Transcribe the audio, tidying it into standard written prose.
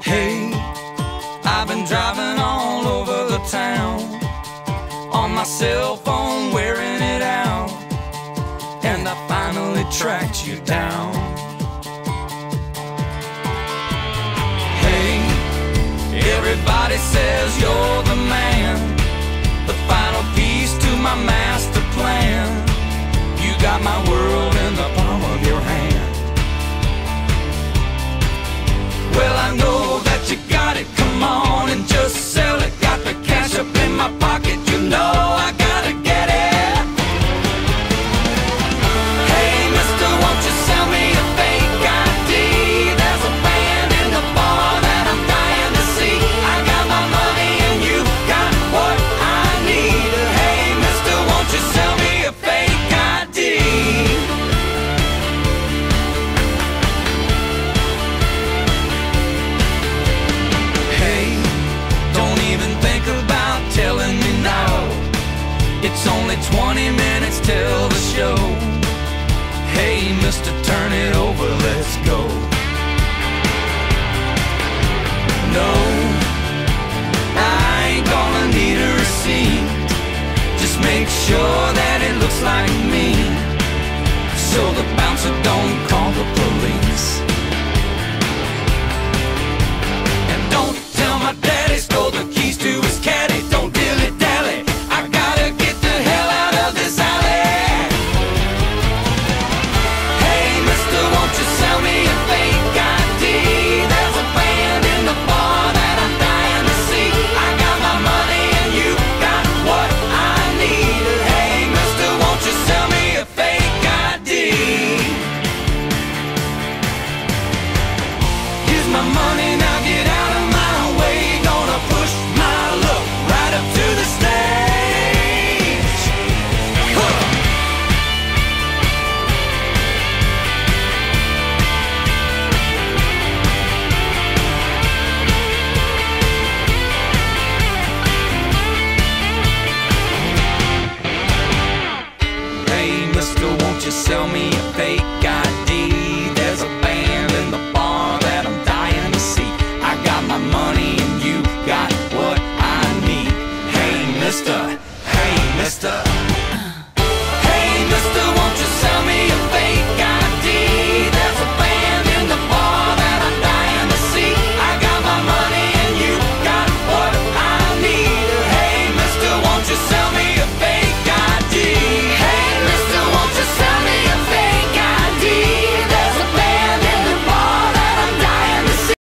Hey, I've been driving all over the town on my cell phone, wearing it out, and I finally tracked you down. Hey, everybody says you're the man, the final piece to my master plan. You got my world in the palm of your hand. Well, I know that you got it, come on and just sell it. Got the cash up in my pocket, you know I gotta get it. Hey, mister, won't you sell me a fake ID? There's a band in the bar that I'm dying to see. I got my money and you got what I need. Hey, mister, won't you sell me a fake ID? Telling me now, it's only 20 minutes till the show. Hey, mister, turn it over, let's go. No, I ain't gonna need a receipt. Just make sure that it looks like me, so the bouncer don't call the police. And don't tell my daddy stole the keys to his caddy. Don't dilly-dally, I gotta get the hell out of this alley. Hey, mister, won't you sell me a fake ID? There's a band in the bar that I'm dying to see. I got my money and you got what I need. Hey, mister, won't you sell me a fake ID? Here's my money, now get out of my way. Gonna push my luck right up to the stage. Huh. Hey, mister, won't you sell me